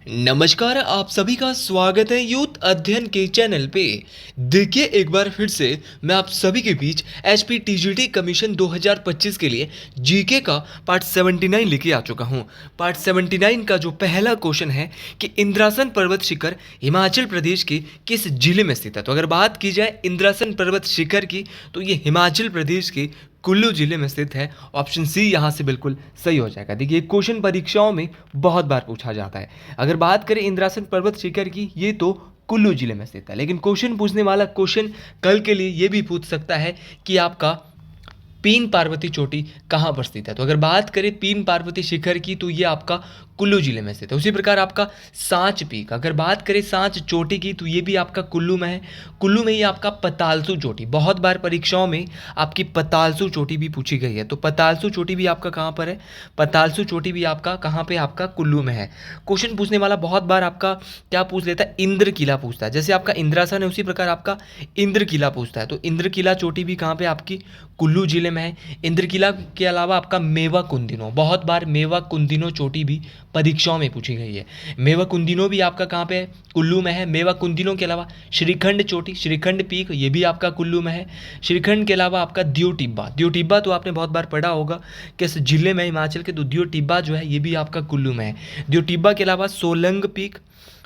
नमस्कार, आप सभी का स्वागत है यूथ अध्ययन के चैनल पे। देखिए, एक बार फिर से मैं आप सभी के बीच एचपी टीजीटी कमीशन 2025 के लिए जीके का पार्ट 79 लेके आ चुका हूँ। पार्ट 79 का जो पहला क्वेश्चन है कि इंद्रासन पर्वत शिखर हिमाचल प्रदेश के किस जिले में स्थित है। तो अगर बात की जाए इंद्रासन पर्वत शिखर की, तो ये हिमाचल प्रदेश के कुल्लू जिले में स्थित है। ऑप्शन सी यहाँ से बिल्कुल सही हो जाएगा। देखिए, क्वेश्चन परीक्षाओं में बहुत बार पूछा जाता है। अगर बात करें इंद्रासन पर्वत शिखर की, ये तो कुल्लू जिले में स्थित है, लेकिन क्वेश्चन पूछने वाला क्वेश्चन कल के लिए ये भी पूछ सकता है कि आपका पीन पार्वती चोटी कहाँ पर स्थित है। तो अगर बात करें पीन पार्वती शिखर की, तो ये आपका कुल्लू जिले में स्थित है। उसी प्रकार आपका सांच पीक, अगर बात करें सांच चोटी की, तो ये भी आपका कुल्लू में है। कुल्लू में ही आपका पतालसू चोटी, बहुत बार परीक्षाओं में आपकी पतालसू चोटी भी पूछी गई है। तो पतालसू चोटी भी आपका कहाँ पर है? पतालसू चोटी भी आपका कहाँ पे? आपका कुल्लू में है। क्वेश्चन पूछने वाला बहुत बार आपका क्या पूछ लेता है? इंद्र किला पूछता है। जैसे आपका इंद्रासन है, उसी प्रकार आपका इंद्र किला पूछता है। तो इंद्र किला चोटी भी कहाँ पे? आपकी कुल्लू जिले में है। इंद्र किला के अलावा आपका मेवा कुंदिनो, बहुत बार मेवा कुंदिनो चोटी भी परीक्षाओं में पूछी गई है। मेवा कुंदिनो भी आपका कहाँ पे है? कुल्लू में है। मेवा कुंदिनो के अलावा श्रीखंड चोटी, श्रीखंड पीक, ये भी आपका कुल्लू में है। श्रीखंड के अलावा आपका दियो टिब्बा, दियो टिब्बा तो आपने बहुत बार पढ़ा होगा किस जिले में? हिमाचल के। तो दियो टिब्बा जो है ये भी आपका कुल्लू में है। दियो टिब्बा के अलावा सोलंग पीक,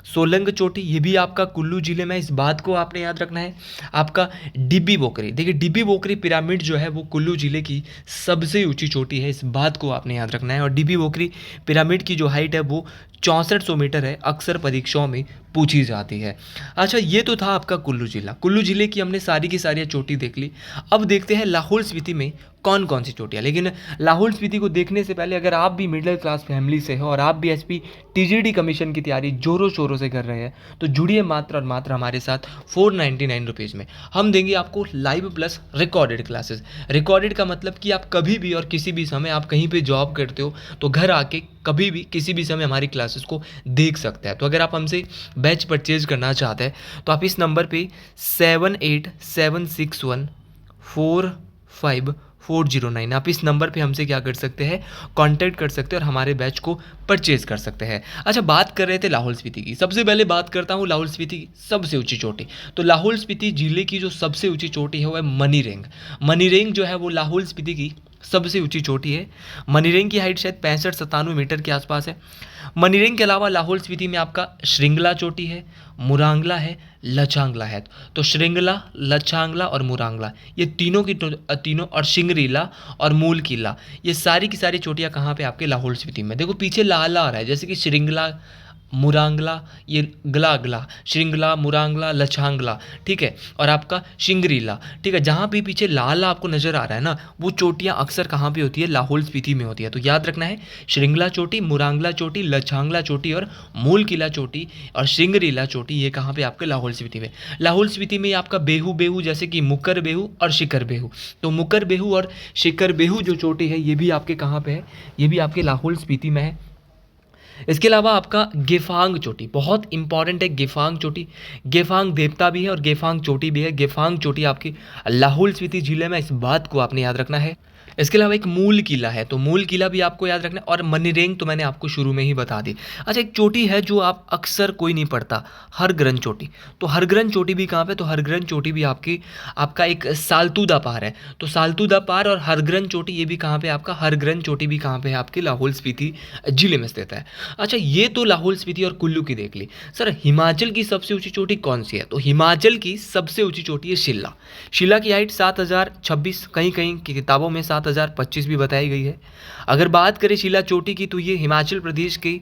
सोलंग चोटी, ये भी आपका कुल्लू जिले में। इस बात को आपने याद रखना है। आपका डिब्बी बोकरी, देखिए डिब्बी बोकरी पिरामिड जो है वो कुल्लू जिले की सबसे ऊंची चोटी है। इस बात को आपने याद रखना है। और डिब्बी बोकरी पिरामिड की जो हाइट है वो 6400 मीटर है, अक्सर परीक्षाओं में पूछी जाती है। अच्छा, ये तो था आपका कुल्लू जिला। कुल्लू जिले की हमने सारी की सारी चोटी देख ली। अब देखते हैं लाहौल स्पीति में कौन कौन सी चोटियाँ। लेकिन लाहौल स्पीति को देखने से पहले, अगर आप भी मिडिल क्लास फैमिली से हो और आप भी एचपी टीजीटी कमीशन की तैयारी जोरों शोरों से कर रहे हैं, तो जुड़िए मात्र और मात्र हमारे साथ 499 रुपीज़ में। हम देंगे आपको live plus recorded classes. Recorded का मतलब कि आप कभी भी और किसी भी समय, आप कहीं पे जॉब करते हो तो घर आके कभी भी किसी भी समय हमारी क्लासेस को देख सकते हैं। तो अगर आप हमसे बैच परचेज करना चाहते हैं तो आप इस नंबर पे 7876145409, आप इस नंबर पे हमसे क्या कर सकते हैं? कांटेक्ट कर सकते हैं और हमारे बैच को परचेज कर सकते हैं। अच्छा, बात कर रहे थे लाहौल स्पीति की। सबसे पहले बात करता हूँ लाहौल स्पीति की सबसे ऊंची चोटी। तो लाहौल स्पीति जिले की जो सबसे ऊंची चोटी है वो है मनीरेंग। मनीरेंग जो है वो लाहौल स्पीति की सबसे ऊंची चोटी है। मनीरेंग की हाइट शायद 65-97 मीटर के आसपास है। मनीरेंग के अलावा लाहौल स्पीति में आपका श्रृंगला चोटी है, मुरांगला है, लचांगला है। तो श्रृंगला, लचांगला और मुरांगला, ये तीनों की तीनों, और शिंगरीला और मूल किला, ये सारी की सारी चोटियाँ कहाँ पे? आपके लाहौल स्पीति में। देखो पीछे लाला आ रहा है, जैसे कि श्रृंगला, मुरांगला, ये गला गला, श्रृंगला, मुरांगला, लछांगला, ठीक है, और आपका शिंगरीला, ठीक है। जहाँ भी पीछे लाल आपको नजर आ रहा है ना, वो चोटियाँ अक्सर कहाँ पे होती है? लाहौल स्पीति में होती है। तो याद रखना है, श्रृंगला चोटी, मुरांगला चोटी, लछांगला चोटी और मूल किला चोटी और शिंगरीला चोटी, ये कहाँ पे? आपके लाहौल स्पीति में। लाहौल स्पीति में आपका बेहू बेहू, जैसे कि मुकर बेहू और शिखर बेहू, तो मुकर बेहू और शिखर बेहू जो चोटी है ये भी आपके कहाँ पे है? ये भी आपके लाहौल स्पीति में है। इसके अलावा आपका गेफांग चोटी बहुत इंपॉर्टेंट है। गेफांग चोटी, गेफांग देवता भी है और गेफांग चोटी भी है। गेफांग चोटी आपकी लाहौल स्पीति जिले में, इस बात को आपने याद रखना है। इसके अलावा एक मूल किला है, तो मूल किला भी आपको याद रखना है। और मनीरेंग तो मैंने आपको शुरू में ही बता दी। अच्छा, एक चोटी है जो आप अक्सर कोई नहीं पढ़ता, हरग्रन चोटी। तो हरग्रन चोटी भी कहाँ पे? तो हरग्रन चोटी भी आपका एक सालतूदा पार है। तो सालतूदा पार और हरग्रन चोटी, ये भी कहाँ पे? आपका हरग्रन चोटी भी कहाँ पे है? आपके लाहौल स्पीति जिले में स्थित है। अच्छा, ये तो लाहौल स्पीति और कुल्लू की देख ली। सर, हिमाचल की सबसे ऊंची चोटी कौन सी है? तो हिमाचल की सबसे ऊंची चोटी है शिल्ला। शिल्ला की हाइट 7026, कहीं कहीं की किताबों में 7025 भी बताई गई है। अगर बात करें शिल्ला चोटी की, तो ये हिमाचल प्रदेश के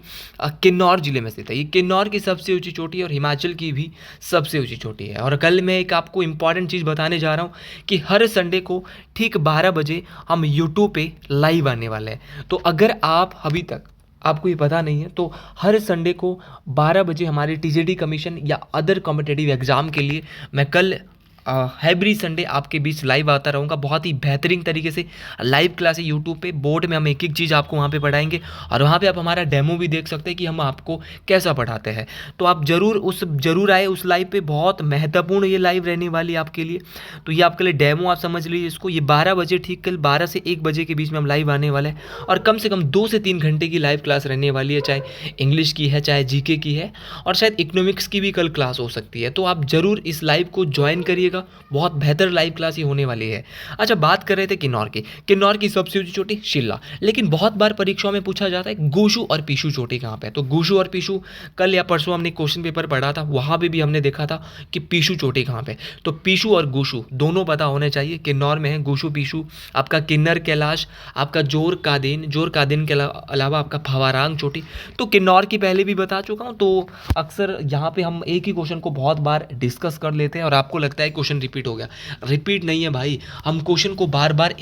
किन्नौर जिले में स्थित है। ये किन्नौर की सबसे ऊंची चोटी और हिमाचल की भी सबसे ऊंची चोटी है। और कल मैं एक आपको इंपॉर्टेंट चीज़ बताने जा रहा हूँ कि हर संडे को ठीक 12 बजे हम यूट्यूब पे लाइव आने वाले हैं। तो अगर आप अभी तक आपको ये पता नहीं है, तो हर संडे को 12 बजे हमारे टीजीटी कमीशन या अदर कॉम्पिटिटिव एग्ज़ाम के लिए मैं कल एवरी संडे आपके बीच लाइव आता रहूँगा, बहुत ही बेहतरीन तरीके से लाइव क्लास है यूट्यूब पे, बोर्ड में हम एक एक चीज़ आपको वहाँ पे पढ़ाएंगे और वहाँ पे आप हमारा डेमो भी देख सकते हैं कि हम आपको कैसा पढ़ाते हैं। तो आप ज़रूर आए उस लाइव पे, बहुत महत्वपूर्ण ये लाइव रहने वाली है आपके लिए। तो ये आपके लिए डेमो, आप समझ लीजिए इसको, ये 12 बजे, ठीक कल 12 से 1 बजे के बीच में हम लाइव आने वाले हैं और कम से कम 2 से 3 घंटे की लाइव क्लास रहने वाली है, चाहे इंग्लिश की है, चाहे जीके की है और शायद इकोनॉमिक्स की भी कल क्लास हो सकती है। तो आप ज़रूर इस लाइव को ज्वाइन करिएगा, बहुत बेहतर लाइव क्लास ये होने वाली है। अच्छा, बात कर रहे थे किन्नौर की सबसे ऊंची चोटी शिल्ला, लेकिन बहुत बार परीक्षाओं में पूछा जाता है गोशु और पीशु चोटी कहाँ पे है। तो गोशु और पीशु कल या परसों हमने क्वेश्चन पेपर पढ़ा था, वहाँ पे भी हमने देखा था कि पीशु चोटी कहाँ पे। तो पीशु और गोशु दोनों पता होने चाहिए, किन्नौर में है गोशु पीशु, आपका किन्नर कैलाश, आपका जोर कादिन के अलावा आपका फवारांग चोटी। तो किन्नौर की पहले भी बता चुका हूँ, तो अक्सर यहाँ पे हम एक ही क्वेश्चन को बहुत बार डिस्कस कर लेते हैं और आपको लगता है क्वेश्चन रिपीट हो गया। रिपीट नहीं है भाई, हम क्वेश्चन को बार बार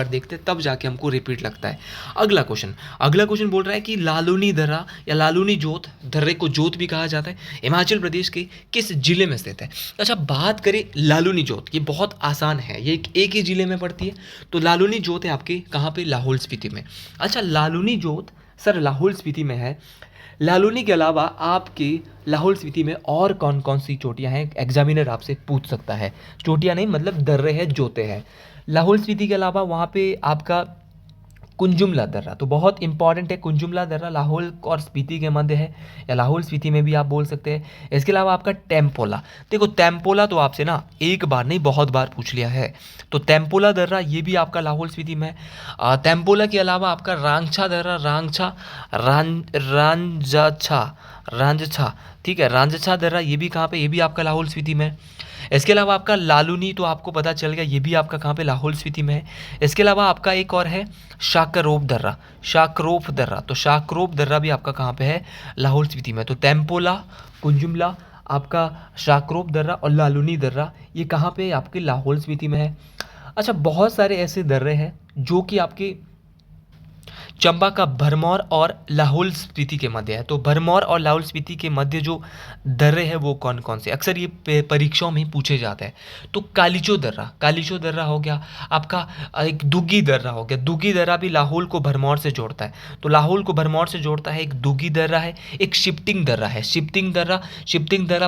देखते हैं तब जाके हमको रिपीट लगता है। अगला क्वेश्चन बोल रहा है कि लालूनी दर्रा या लालूनी जोत, दर्रे को जोत भी कहा जाता है, हिमाचल प्रदेश के किस जिले में स्थित है। अच्छा, बात करें लालूनी जोत, ये बहुत आसान है, ये एक ही जिले में पड़ती है। तो लालूनी जोत है आपके कहाँ पे, लाहौल स्पीति में। अच्छा, लालूनी जोत सर लाहौल स्पीति में है। लालूनी के अलावा आपके लाहौल स्पीति में और कौन कौन सी चोटियां हैं, एग्जामिनर आपसे पूछ सकता है। चोटियां नहीं मतलब दर्रे हैं, जोते हैं। लाहौल स्पीति के अलावा वहाँ पे आपका कुंजुमला दर्रा, तो बहुत इंपॉर्टेंट है। कुंजुमला दर्रा लाहौल और स्पीति के मध्य है, या लाहौल स्पीति में भी आप बोल सकते हैं। इसके अलावा आपका टेम्पोला, देखो टेम्पोला तो आपसे ना एक बार नहीं बहुत बार पूछ लिया है। तो टेम्पोला दर्रा ये भी आपका लाहौल स्पीति में है। टेम्पोला के अलावा आपका रांगछा दर्रा, रांझछा, ठीक है, रांझछा दर्रा ये भी कहाँ पे, ये भी आपका लाहौल स्पीति में है। इसके अलावा आपका लालूनी तो आपको पता चल गया, ये भी आपका कहाँ पे, लाहौल स्पीति में है। इसके अलावा आपका एक और है शाकरोफ दर्रा, तो शाकरोफ दर्रा भी आपका कहाँ पे है, लाहौल स्पीति में। तो टेम्पोला, कुंजुमला, आपका शाकरोफ दर्रा और लालूनी दर्रा ये कहाँ पे आपके, लाहौल स्पीति में है। अच्छा, बहुत सारे ऐसे दर्रे हैं जो कि आपके चंबा का भरमौर और लाहौल स्पीति के मध्य है। तो भरमौर और लाहौल स्पीति के मध्य जो दर्रे हैं वो कौन कौन से, अक्सर ये परीक्षाओं में पूछे जाते हैं। तो कालीचो दर्रा हो गया आपका, एक दुगी दर्रा हो गया। दुगी दर्रा भी लाहौल को भरमौर से जोड़ता है, तो लाहौल को भरमौर से जोड़ता है, एक दुगी दर्रा है। एक शिफ्टिंग दर्रा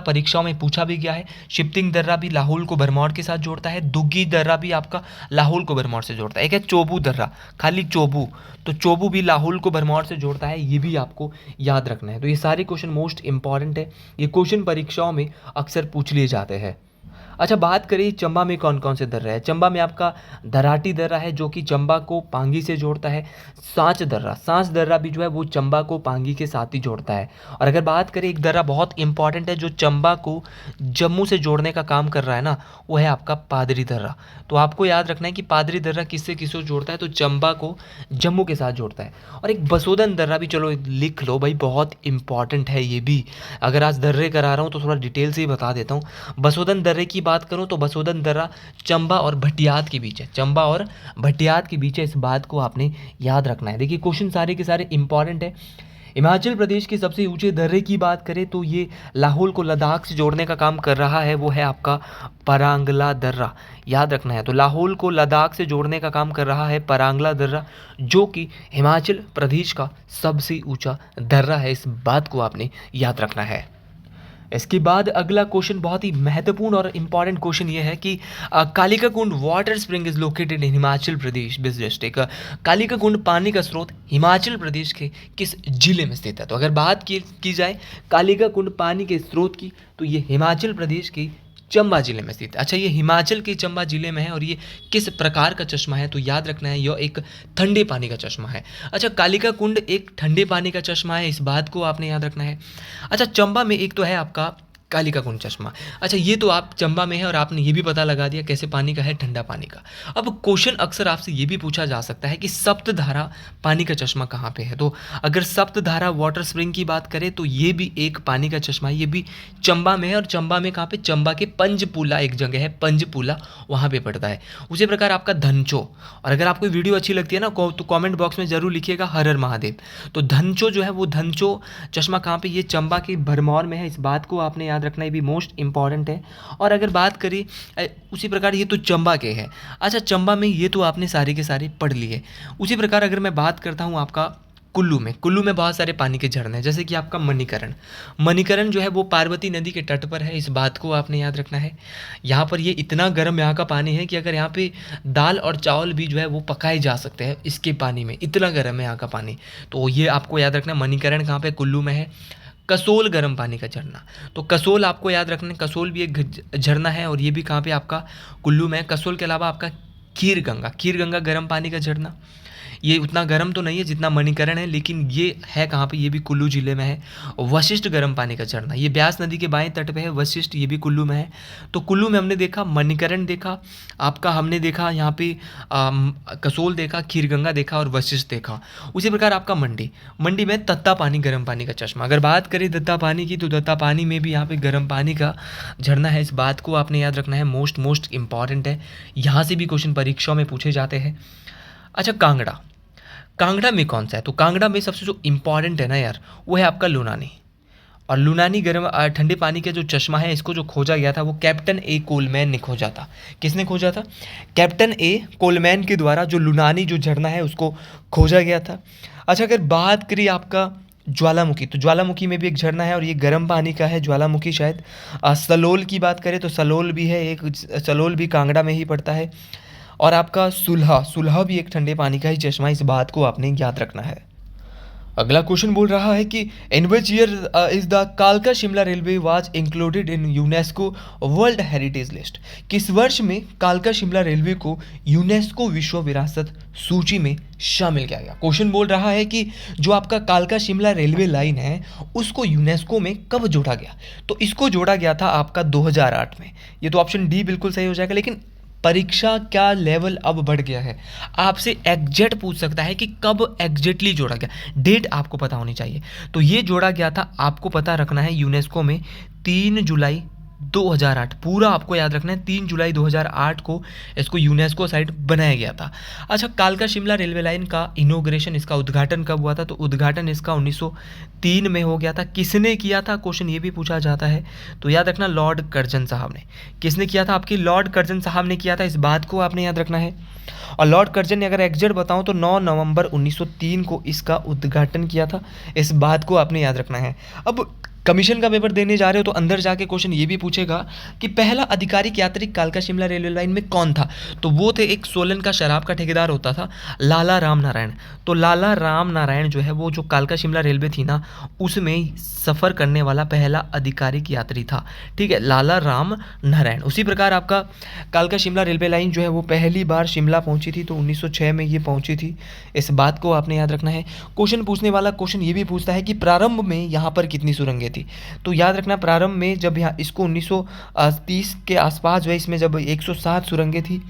परीक्षाओं में पूछा भी गया है। शिफ्टिंग दर्रा भी लाहौल को भरमौर के साथ जोड़ता है। दुगी दर्रा भी आपका लाहौल को भरमौर से जोड़ता है। एक है चोबू दर्रा, खाली चोबू, तो चोबू भी लाहौल को भरमौर से जोड़ता है, ये भी आपको याद रखना है। तो ये सारे क्वेश्चन मोस्ट इंपॉर्टेंट है, ये क्वेश्चन परीक्षाओं में अक्सर पूछ लिए जाते हैं। अच्छा, बात करें चंबा में कौन कौन से दर्रे हैं। चंबा में आपका धराटी दर्रा है जो कि चंबा को पांगी से जोड़ता है। सांच दर्रा भी जो है वो चंबा को पांगी के साथ ही जोड़ता है। और अगर बात करें एक दर्रा बहुत इंपॉर्टेंट है जो चंबा को जम्मू से जोड़ने का काम कर रहा है ना, वो है आपका पादरी दर्रा। तो आपको याद रखना है कि पादरी दर्रा किससे किसको जोड़ता है, तो चंबा को जम्मू के साथ जोड़ता है। और एक बसोदन दर्रा भी, चलो लिख लो भाई, बहुत इंपॉर्टेंट है ये भी। अगर आज दर्रे करा रहा हूँ तो थोड़ा डिटेल से ही बता देता हूँ। बसोदन दर्रे की बात करूं तो बसोदन दर्रा चंबा और भटियात के बीच है। इस बात को आपने याद रखना है। देखिए क्वेश्चन सारे के सारे इंपॉर्टेंट है। हिमाचल प्रदेश के सबसे ऊंचे दर्रे की बात करें तो ये लाहौल को लद्दाख से जोड़ने का काम कर रहा है, वो है आपका परांगला दर्रा, याद रखना है। तो लाहौल को लद्दाख से जोड़ने का काम कर रहा है परांगला दर्रा, जो कि हिमाचल प्रदेश का सबसे ऊंचा दर्रा है। इस बात को आपने याद रखना है। इसके बाद अगला क्वेश्चन बहुत ही महत्वपूर्ण और इम्पॉर्टेंट क्वेश्चन ये है कि Kalika Kund water spring is located in Himachal Pradesh district. Kalika Kund पानी का स्रोत हिमाचल प्रदेश के किस जिले में स्थित है। तो अगर बात की जाए कालिका कुंड पानी के स्रोत की, तो ये हिमाचल प्रदेश के चंबा जिले में स्थित है। अच्छा, ये हिमाचल के चंबा जिले में है और ये किस प्रकार का चश्मा है, तो याद रखना है यह एक ठंडे पानी का चश्मा है। अच्छा, कालिका कुंड एक ठंडे पानी का चश्मा है, इस बात को आपने याद रखना है। अच्छा, चंबा में एक तो है आपका कालिका कुंड चश्मा। अच्छा, ये तो आप चंबा में है और आपने ये भी पता लगा दिया कैसे पानी का है, ठंडा पानी का। अब क्वेश्चन अक्सर आपसे ये भी पूछा जा सकता है कि सप्तधारा पानी का चश्मा कहाँ पे है। तो अगर सप्तधारा वाटर स्प्रिंग की बात करें तो ये भी एक पानी का चश्मा है, ये भी चंबा में है। और चंबा में कहाँ पे, चंबा के पंजपुला एक जगह है, पंजपुला, वहाँ पे पड़ता है। उसी प्रकार आपका धनचो, और अगर आपको वीडियो अच्छी लगती है ना तो कॉमेंट बॉक्स में जरूर लिखिएगा हर हर महादेव। तो धनचो जो है वो धनचो चश्मा कहाँ पे, ये चंबा के भरमौर में है, इस बात को आपने याद याद रखना, ये भी मोस्ट इंपॉर्टेंट है। और अगर बात करें उसी प्रकार ये तो चंबा के है। अच्छा, चंबा में ये तो आपने सारे के सारे पढ़ लिए। उसी प्रकार अगर मैं बात करता हूँ आपका कुल्लू में बहुत सारे पानी के झरने हैं, जैसे कि आपका मणिकरण। मणिकरण जो है वो पार्वती नदी के तट पर है, इस बात को आपने याद रखना है। यहाँ पर ये इतना गर्म यहाँ का पानी है कि अगर यहाँ पे दाल और चावल भी जो है वो पकाए जा सकते हैं इसके पानी में, इतना गर्म है यहाँ का पानी। तो ये आपको याद रखना है। मणिकरण कहाँ पे? कुल्लू में है। कसोल गर्म पानी का झरना, तो कसोल आपको याद रखना है। कसोल भी एक झरना है और ये भी कहाँ पे? आपका कुल्लू में है। कसोल के अलावा आपका खीर गंगा गर्म पानी का झरना, ये उतना गर्म तो नहीं है जितना मणिकरण है, लेकिन ये है कहाँ पे? ये भी कुल्लू जिले में है। वशिष्ठ गर्म पानी का झरना, ये ब्यास नदी के बाएं तट पे है। वशिष्ठ, ये भी कुल्लू में है। तो कुल्लू में हमने देखा, मणिकरण देखा आपका, हमने देखा यहाँ पे कसोल देखा, खीरगंगा देखा और वशिष्ठ देखा। उसी प्रकार आपका मंडी में तत्ता पानी गर्म पानी का चश्मा। अगर बात करें दत्ता पानी की, तो दत्ता पानी में भी यहाँ पे गर्म पानी का झरना है, इस बात को आपने याद रखना है। मोस्ट इंपॉर्टेंट है, यहाँ से भी क्वेश्चन परीक्षाओं में पूछे जाते हैं। अच्छा, कांगड़ा में कौन सा है? तो कांगड़ा में सबसे जो इम्पॉर्टेंट है ना यार, वो है आपका लुनानी। और लुनानी गर्म ठंडे पानी का जो चश्मा है, इसको जो खोजा गया था वो कैप्टन ए कोलमैन ने खोजा था। किसने खोजा था? कैप्टन ए कोलमैन के द्वारा जो लुनानी जो झरना है उसको खोजा गया था। अच्छा, अगर बात करिए आपका ज्वालामुखी, तो ज्वालामुखी में भी एक झरना है और ये गर्म पानी का है ज्वालामुखी। शायद सलोल की बात करें तो सलोल भी है एक, सलोल भी कांगड़ा में ही पड़ता है। और आपका सुलह भी एक ठंडे पानी का ही चश्मा, इस बात को आपने याद रखना है। अगला क्वेश्चन बोल रहा है कि इन विच ईयर इज द कालका Shimla railway was included in UNESCO world heritage list? किस वर्ष में कालका शिमला रेलवे को यूनेस्को विश्व विरासत सूची में शामिल किया गया? क्वेश्चन बोल रहा है कि जो आपका कालका शिमला रेलवे लाइन है उसको यूनेस्को में कब जोड़ा गया? तो इसको जोड़ा गया था आपका 2008 में। ये तो ऑप्शन डी बिल्कुल सही हो जाएगा। लेकिन परीक्षा का लेवल अब बढ़ गया है, आपसे एग्जैक्ट पूछ सकता है कि कब एग्जैक्टली जोड़ा गया, डेट आपको पता होनी चाहिए। तो ये जोड़ा गया था, आपको पता रखना है, यूनेस्को में 3 जुलाई 2008, पूरा आपको याद रखना है। 3 जुलाई 2008 को इसको यूनेस्को साइट बनाया गया था। अच्छा, कालका शिमला रेलवे लाइन का इनोग्रेशन, इसका उद्घाटन कब हुआ था? तो उद्घाटन इसका 1903 में हो गया था। किसने किया था? क्वेश्चन ये भी पूछा जाता है, तो याद रखना लॉर्ड कर्जन साहब ने। किसने किया था? आपकी लॉर्ड कर्जन साहब ने किया था, इस बात को आपने याद रखना है। और लॉर्ड कर्जन ने अगर एग्जैक्ट बताऊं तो 9 नवंबर 1903 को इसका उद्घाटन किया था, इस बात को आपने याद रखना है। अब कमीशन का पेपर देने जा रहे हो तो अंदर जाके क्वेश्चन ये भी पूछेगा कि पहला आधिकारिक यात्री कालका शिमला रेलवे लाइन में कौन था? तो वो थे, एक सोलन का शराब का ठेकेदार होता था, लाला राम नारायण। तो लाला राम नारायण जो है वो जो कालका शिमला रेलवे थी ना, उसमें सफ़र करने वाला पहला आधिकारिक यात्री था। ठीक है, लाला राम नारायण। उसी प्रकार आपका कालका शिमला रेलवे लाइन जो है वो पहली बार शिमला पहुंची थी, तो 1906 में ये पहुंची थी, इस बात को आपने याद रखना है। क्वेश्चन पूछने वाला क्वेश्चन ये भी पूछता है कि प्रारंभ में यहाँ पर कितनी सुरंगें थी? तो याद रखना, प्रारंभ में जब यहाँ इसको 1930 के आसपास जो है इसमें जब 107 सुरंगें थी,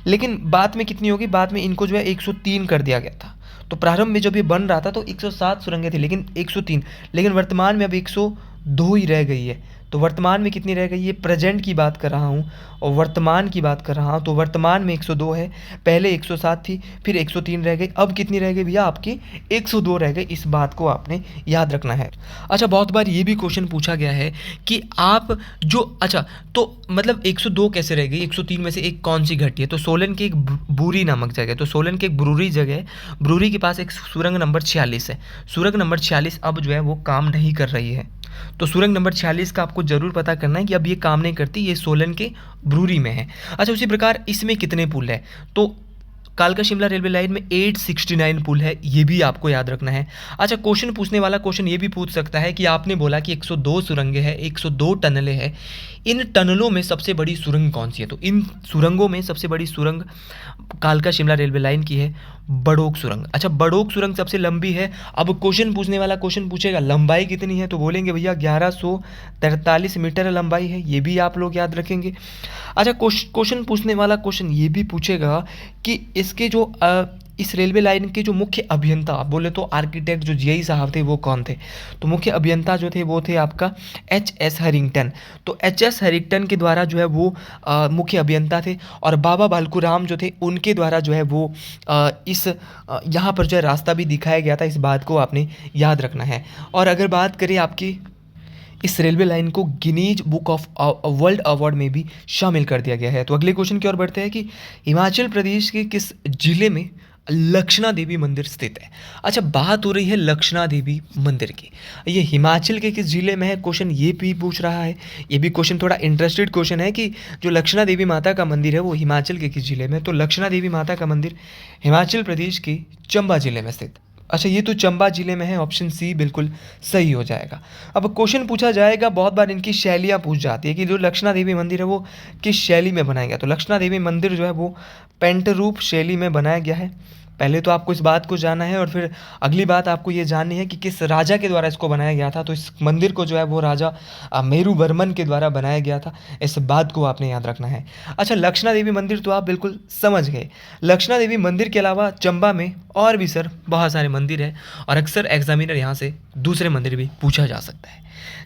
लेकिन बाद में कितनी होगी? बाद में इनको जो है 103 कर दिया गया था। तो प्रारंभ में जब ये बन रहा था तो 107 सुरंगें थी, लेकिन 103, लेकिन वर्तमान में अब 102 ही रह गई है। तो वर्तमान में कितनी रह गई है? प्रेजेंट की बात कर रहा हूँ और वर्तमान की बात कर रहा हूँ। तो वर्तमान में 102 है, पहले 107 थी, फिर 103 रह गई, अब कितनी रह गई भैया? आपकी 102 रह गई, इस बात को आपने याद रखना है। अच्छा, बहुत बार ये भी क्वेश्चन पूछा गया है कि आप जो, अच्छा तो मतलब 102 कैसे रह गई? 103 में से एक कौन सी घटी है? तो सोलन की एक बूरी नामक जगह, तो सोलन की एक ब्रूरी जगह है, ब्रूरी के पास एक सुरंग नंबर 46 है। सुरंग नंबर 46 अब जो है वो काम नहीं कर रही है, तो सुरंग नंबर 46 का आपको जरूर पता करना है कि अब ये काम नहीं करती, ये सोलन के ब्रूरी में है। अच्छा, उसी प्रकार इसमें कितने पुल है? तो कालका शिमला रेलवे लाइन में 869 पुल है, ये भी आपको याद रखना है। अच्छा, क्वेश्चन पूछने वाला क्वेश्चन ये भी पूछ सकता है कि आपने बोला कि 102 सुरंगें हैं, 102 टनलें हैं, इन टनलों में सबसे बड़ी सुरंग कौन सी है? तो इन सुरंगों में सबसे बड़ी सुरंग कालका शिमला रेलवे लाइन की है बड़ोक सुरंग। अच्छा, बड़ोक सुरंग सबसे लंबी है। अब क्वेश्चन पूछने वाला क्वेश्चन पूछेगा लंबाई कितनी है, तो बोलेंगे भैया 1143 मीटर लंबाई है, ये भी आप लोग याद रखेंगे। अच्छा, क्वेश्चन पूछने वाला क्वेश्चन ये भी पूछेगा कि इसके जो इस रेलवे लाइन के जो मुख्य अभियंता, बोले तो आर्किटेक्ट जो जीआई साहब थे वो कौन थे? तो मुख्य अभियंता जो थे वो थे आपका एच.एस. हैरिंगटन। तो एच.एस. हैरिंगटन के द्वारा जो है वो मुख्य अभियंता थे, और बाबा बालकूराम जो थे उनके द्वारा जो है वो इस यहाँ पर जो है रास्ता भी दिखाया गया था, इस बात को आपने याद रखना है। और अगर बात करें आपकी इस रेलवे लाइन को Guinness book of world award में भी शामिल कर दिया गया है। तो अगले क्वेश्चन की ओर बढ़ते हैं कि हिमाचल प्रदेश के किस जिले में लक्षणा देवी मंदिर स्थित है। अच्छा, बात हो रही है लक्षणा देवी मंदिर की, ये हिमाचल के किस जिले में है, क्वेश्चन ये भी पूछ रहा है। ये भी क्वेश्चन थोड़ा इंटरेस्टेड क्वेश्चन है कि जो लक्षणा देवी माता का मंदिर है वो हिमाचल के किस जिले में है। तो लक्षणा देवी माता का मंदिर हिमाचल प्रदेश के चंबा जिले में स्थित। अच्छा, ये तो चंबा जिले में है, ऑप्शन सी बिल्कुल सही हो जाएगा। अब क्वेश्चन पूछा जाएगा, बहुत बार इनकी शैलियाँ पूछ जाती है कि जो लक्षणा देवी मंदिर है वो किस शैली में बनाया गया। तो लक्षणा देवी मंदिर जो है वो पेंट रूप शैली में बनाया गया है। पहले तो आपको इस बात को जानना है और फिर अगली बात आपको ये जाननी है कि किस राजा के द्वारा इसको बनाया गया था। तो इस मंदिर को जो है वो राजा मेरू वर्मन के द्वारा बनाया गया था, इस बात को आपने याद रखना है। अच्छा, लक्षणा देवी मंदिर तो आप बिल्कुल समझ गए। लक्षणा देवी मंदिर के अलावा चंबा में और भी सर बहुत सारे मंदिर हैं और अक्सर एग्जामिनर यहाँ से दूसरे मंदिर भी पूछा जा सकता है।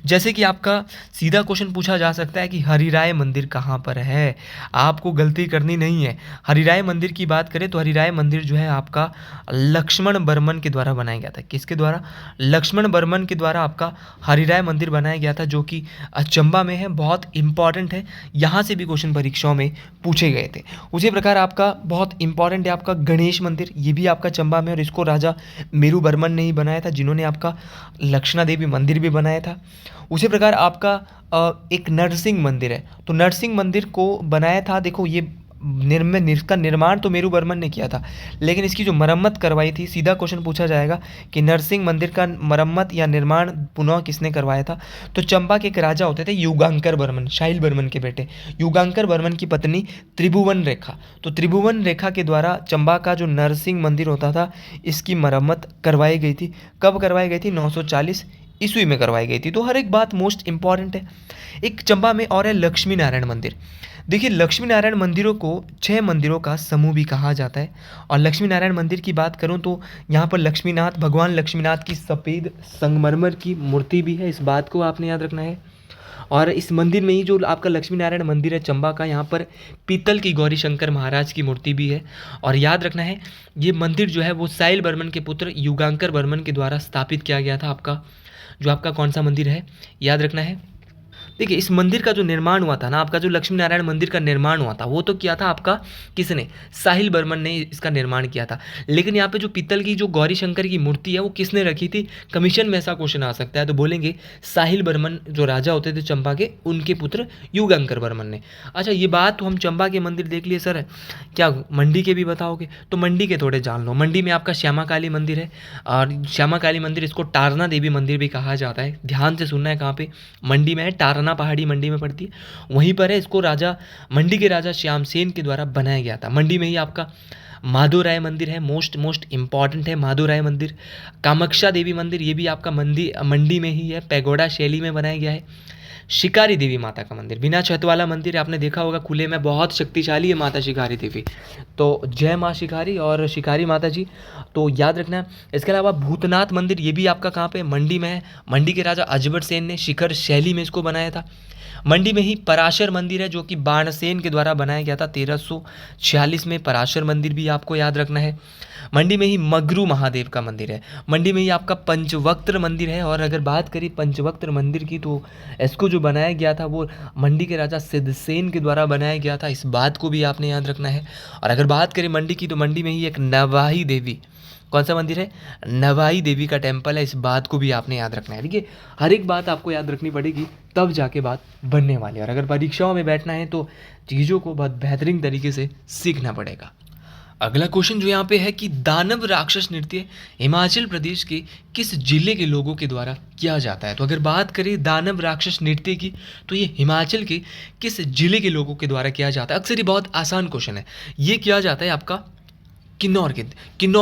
जैसे कि आपका सीधा क्वेश्चन पूछा जा सकता है कि हरिराय मंदिर कहाँ पर है। आपको गलती करनी नहीं है। हरिराय मंदिर की बात करें तो हरिराय मंदिर जो है आपका लक्ष्मण बर्मन के द्वारा बनाया गया था। किसके द्वारा? लक्ष्मण बर्मन के द्वारा आपका हरिराय मंदिर बनाया गया था, जो कि चंबा में है। बहुत इंपॉर्टेंट है, यहाँ से भी क्वेश्चन परीक्षाओं में पूछे गए थे। उसी प्रकार आपका बहुत इंपॉर्टेंट है आपका गणेश मंदिर, ये भी आपका चंबा में, और इसको राजा मेरू बर्मन ने ही बनाया था, जिन्होंने आपका लक्षणा देवी मंदिर भी बनाया था। उसी प्रकार आपका एक नरसिंह मंदिर है, तो नरसिंह मंदिर को बनाया था, देखो ये इसका निर्माण तो मेरू बर्मन ने किया था, लेकिन इसकी जो मरम्मत करवाई थी, सीधा क्वेश्चन पूछा जाएगा कि नरसिंह मंदिर का मरम्मत या निर्माण पुनः किसने करवाया था। तो चंबा के एक राजा होते थे युगांकर बर्मन, शाइल बर्मन के बेटे युगांकर बर्मन की पत्नी त्रिभुवन रेखा। तो त्रिभुवन रेखा के द्वारा चंबा का जो नरसिंह मंदिर होता था, इसकी मरम्मत करवाई गई थी। कब करवाई गई थी? 940 ईस्वी में करवाई गई थी। तो हर एक बात मोस्ट इंपॉर्टेंट है। एक चंबा में और है लक्ष्मी नारायण मंदिर। देखिए, लक्ष्मी नारायण मंदिरों को 6 मंदिरों का समूह भी कहा जाता है। और लक्ष्मी नारायण मंदिर की बात करूं तो यहाँ पर लक्ष्मीनाथ, भगवान लक्ष्मीनाथ की सफ़ेद संगमरमर की मूर्ति भी है, इस बात को आपने याद रखना है। और इस मंदिर में ही जो आपका लक्ष्मी नारायण मंदिर है चंबा का, यहाँ पर पीतल की गौरी शंकर महाराज की मूर्ति भी है। और याद रखना है, ये मंदिर जो है वो साइल बर्मन के पुत्र युगांकर बर्मन के द्वारा स्थापित किया गया था। आपका जो आपका कौन सा मंदिर है, याद रखना है। देखिए, इस मंदिर का जो निर्माण हुआ था ना, आपका जो लक्ष्मी नारायण मंदिर का निर्माण हुआ था, वो तो किया था आपका किसने? साहिल बर्मन ने इसका निर्माण किया था। लेकिन यहाँ पे जो पीतल की जो गौरी शंकर की मूर्ति है वो किसने रखी थी? कमीशन में ऐसा क्वेश्चन आ सकता है, तो बोलेंगे साहिल बर्मन जो राजा होते थे चंबा के, उनके पुत्र युगांकर बर्मन ने। अच्छा, ये बात तो हम चंबा के मंदिर देख लिए सर, क्या मंडी के भी बताओगे? तो मंडी के थोड़े जान लो। मंडी में आपका श्यामा काली मंदिर है, और श्यामा काली मंदिर, इसको टारना देवी मंदिर भी कहा जाता है। ध्यान से सुनना है, कहाँ पे? मंडी में है, टारना पहाड़ी मंडी में पड़ती है, वहीं पर है। इसको राजा मंडी के राजा श्यामसेन के द्वारा बनाया गया था। मंडी में ही आपका माधोराय मंदिर है, मोस्ट इंपॉर्टेंट है माधोराय मंदिर। कामाक्षा देवी मंदिर, ये भी आपका मंडी में ही है, पैगोडा शैली में बनाया गया है। शिकारी देवी माता का मंदिर, बिना छत वाला मंदिर, आपने देखा होगा खुले में, बहुत शक्तिशाली है माता शिकारी देवी। तो जय माँ शिकारी और शिकारी माता जी, तो याद रखना है। इसके अलावा भूतनाथ मंदिर, ये भी आपका कहाँ पे? मंडी में है। मंडी के राजा अजबर सेन ने शिखर शैली में इसको बनाया था। मंडी में ही पराशर मंदिर है, जो कि बाणसेन के द्वारा बनाया गया था 1346 में। पराशर मंदिर भी आपको याद रखना है। मंडी में ही मगरू महादेव का मंदिर है। मंडी में ही आपका पंचवक्त्र मंदिर है। और अगर बात करें पंचवक्त्र मंदिर की, तो इसको जो बनाया गया था वो मंडी के राजा सिद्धसेन के द्वारा बनाया गया था, इस बात को भी आपने याद रखना है। और अगर बात करें मंडी की, तो मंडी में ही एक नवाही देवी, कौन सा मंदिर है? नवाई देवी का टेम्पल है, इस बात को भी आपने याद रखना है। ठीक है, हर एक बात आपको याद रखनी पड़ेगी, तब जाके बात बनने वाली है। और अगर परीक्षाओं में बैठना है तो चीज़ों को बहुत बेहतरीन तरीके से सीखना पड़ेगा। अगला क्वेश्चन जो यहाँ पे है कि दानव राक्षस नृत्य हिमाचल प्रदेश के किस जिले के लोगों के द्वारा किया जाता है। तो अगर बात करें दानव राक्षस नृत्य की, तो ये हिमाचल के किस जिले के लोगों के द्वारा किया जाता है। अक्सर ये बहुत आसान क्वेश्चन है। ये किया जाता है आपका किन्नौर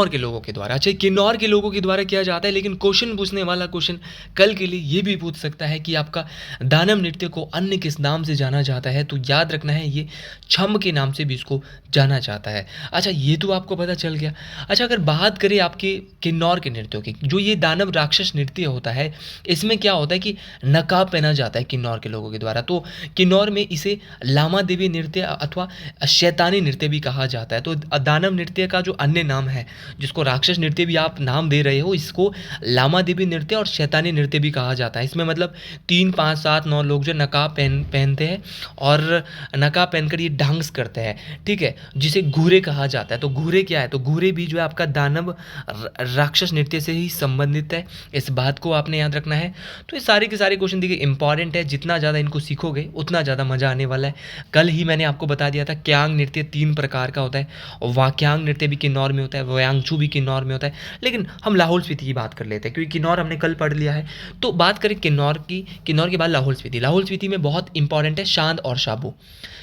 के लोगों के द्वारा। अच्छा, किन्नौर के लोगों के द्वारा किया जाता है, लेकिन क्वेश्चन पूछने वाला क्वेश्चन कल के लिए ये भी पूछ सकता है कि आपका दानव नृत्य को अन्य किस नाम से जाना जाता है। तो याद रखना है, ये छम के नाम से भी इसको जाना जाता है। अच्छा, ये तो आपको पता चल गया। अच्छा, अगर बात करें आपके किन्नौर के नृत्यों की, जो ये दानव राक्षस नृत्य होता है, इसमें क्या होता है कि नकाब पहना जाता है किन्नौर के लोगों के द्वारा। तो किन्नौर में इसे लामा देवी नृत्य अथवा शैतानी नृत्य भी कहा जाता है। तो दानव नृत्य का जो अन्य नाम है, जिसको राक्षस नृत्य भी आप नाम दे रहे हो, इसको लामा देवी नृत्य और शैतानी नृत्य भी कहा जाता है। इसमें मतलब 3, 5, 7, 9 लोग जो नकाब पहनते हैं और नकाब पहनकर ये डांस करते हैं, ठीक है, जिसे घूरे कहा जाता है। तो घूरे क्या है? तो घूरे भी जो है आपका दानव राक्षस नृत्य से ही संबंधित है, इस बात को आपने याद रखना है। तो ये सारे के सारे क्वेश्चन देखिए इंपॉर्टेंट है, जितना ज़्यादा इनको सीखोगे उतना ज़्यादा मज़ा आने वाला है। कल ही मैंने आपको बता दिया था क्यांग नृत्य 3 प्रकार का होता है, और वाक्यांग नृत्य भी किन्नौर में होता है, व्यांगचू भी किन्नौर में होता है, लेकिन हम लाहौल स्पीति की बात कर लेते हैं क्योंकि किन्नौर हमने कल पढ़ लिया है। तो बात करें किन्नौर की, किन्नौर के बाद लाहौल स्पीति। लाहौल स्पीति में बहुत इंपॉर्टेंट है शांद और शाबू।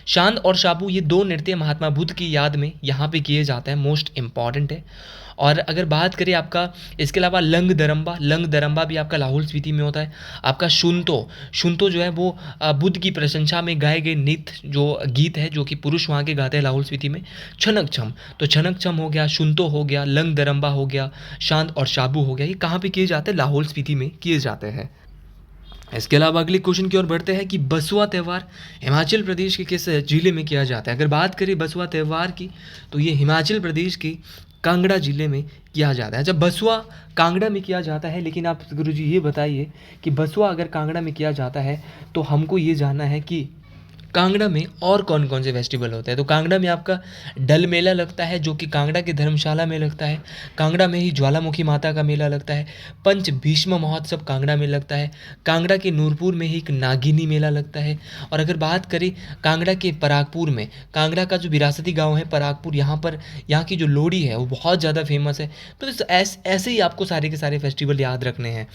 शांद और शाबू ये 2 नृत्य महात्मा बुद्ध की याद में यहाँ पे किए जाते हैं, मोस्ट इंपॉर्टेंट है। और अगर बात करें आपका इसके अलावा लंग दरम्बा, लंग दरम्बा भी आपका लाहौल स्पीति में होता है। आपका शुनतो, शुनतो जो है वो बुद्ध की प्रशंसा में गाए गए नृत्य जो गीत है, जो कि पुरुष वहाँ के गाते हैं लाहौल स्पीति में। छनक छम, तो छनक छम हो गया, शुनतो हो गया, लंग दरम्बा हो गया, शांत और शाबू हो गया, ये कहाँ पे किए जाते हैं? लाहौल स्पीति में किए जाते हैं। इसके अलावा अगले क्वेश्चन की ओर बढ़ते हैं कि बसुआ त्यौहार हिमाचल प्रदेश के किस जिले में किया जाता है? अगर बात करें बसुआ त्यौहार की, तो ये हिमाचल प्रदेश के कांगड़ा जिले में किया जाता है। जब बसुआ कांगड़ा में किया जाता है, लेकिन आप गुरुजी ये बताइए कि बसुआ अगर कांगड़ा में किया जाता है तो हमको ये जानना है कि कांगड़ा में और कौन कौन से फेस्टिवल होते हैं। तो कांगड़ा में आपका डल मेला लगता है, जो कि कांगड़ा के धर्मशाला में लगता है। कांगड़ा में ही ज्वालामुखी माता का मेला लगता है। पंच भीष्म महोत्सव कांगड़ा में लगता है। कांगड़ा के नूरपुर में ही एक नागिनी मेला लगता है। और अगर बात करें कांगड़ा के परागपुर में, कांगड़ा का जो विरासती गाँव है परागपुर, यहाँ पर यहाँ की जो लोहड़ी है वो बहुत ज़्यादा फेमस है। तो ऐसे ही आपको सारे के सारे फेस्टिवल याद रखने हैं।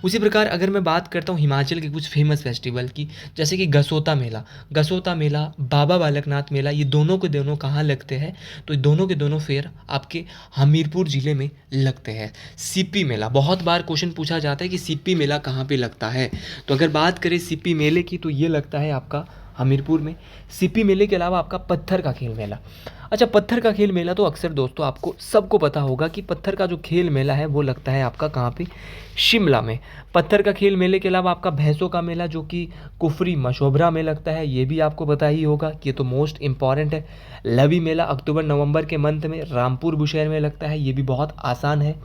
उसी प्रकार अगर मैं बात करता हूँ हिमाचल के कुछ फेमस फेस्टिवल की, जैसे कि गसोता मेला, गसोता मेला, बाबा बालकनाथ मेला, ये दोनों के दोनों कहाँ लगते हैं? तो ये दोनों के दोनों फेयर आपके हमीरपुर ज़िले में लगते हैं। सिप्पी मेला, बहुत बार क्वेश्चन पूछा जाता है कि सिप्पी मेला कहाँ पे लगता है? तो अगर बात करें सिप्पी मेले की, तो ये लगता है आपका हमीरपुर में। सिप्पी मेले के अलावा आपका पत्थर का खेल मेला। अच्छा, पत्थर का खेल मेला तो अक्सर दोस्तों आपको सबको पता होगा कि पत्थर का जो खेल मेला है वो लगता है आपका कहाँ पे? शिमला में। पत्थर का खेल मेले के अलावा आपका भैंसों का मेला जो कि कुफरी मशोबरा में लगता है, ये भी आपको पता ही होगा कि ये तो मोस्ट इंपॉर्टेंट है। लवी मेला अक्टूबर नवंबर के मंथ में रामपुर बुशहर में लगता है, ये भी बहुत आसान है।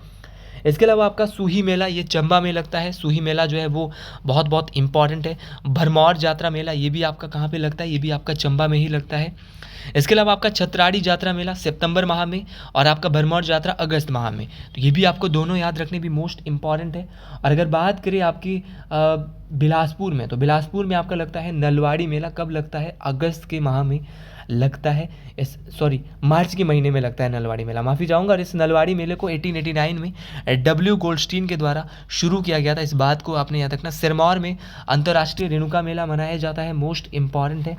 इसके अलावा आपका सूही मेला, ये चंबा में लगता है। सूही मेला जो है वो बहुत बहुत इंपॉर्टेंट है। भरमौर यात्रा मेला, ये भी आपका कहाँ पे लगता है? ये भी आपका चंबा में ही लगता है। इसके अलावा आपका छतराड़ी यात्रा मेला सितंबर माह में, और आपका भरमौर यात्रा अगस्त माह में। तो ये भी आपको दोनों याद रखने भी मोस्ट इंपॉर्टेंट है। और अगर बात करें आपकी बिलासपुर में, तो बिलासपुर में आपका लगता है नलवाड़ी मेला। कब लगता है? अगस्त के माह में लगता है। मार्च के महीने में लगता है नलवाड़ी मेला, माफ़ी चाहूँगा। और इस नलवाड़ी मेले को 1889 में डब्ल्यू गोल्डस्टीन के द्वारा शुरू किया गया था, इस बात को आपने याद रखना। सिरमौर में अंतर्राष्ट्रीय रेणुका मेला मनाया जाता है, मोस्ट इंपॉर्टेंट है।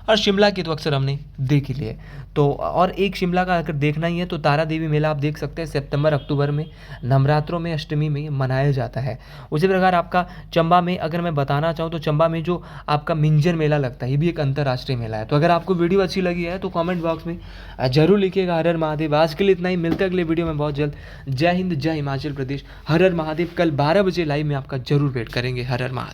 और शिमला की तो अक्सर हमने देख ही लिए। तो और एक शिमला का अगर देखना ही है तो तारा देवी मेला आप देख सकते हैं, सितंबर अक्टूबर में नवरात्रों में अष्टमी में मनाया जाता है। उसी प्रकार आपका चंबा में अगर मैं बताना चाहूँ तो चंबा में जो आपका मिंजर मेला लगता है, ये भी एक अंतर्राष्ट्रीय मेला है। तो अगर आपको वीडियो अच्छी लगी है तो कमेंट बॉक्स में जरूर लिखिएगा हर हर महादेव। आज के लिए इतना ही, मिलते हैं अगले वीडियो में बहुत जल्द। जय हिंद, जय हिमाचल प्रदेश, हर हर महादेव। कल 12 बजे लाइव में आपका जरूर वेट करेंगे। हर हर महादेव।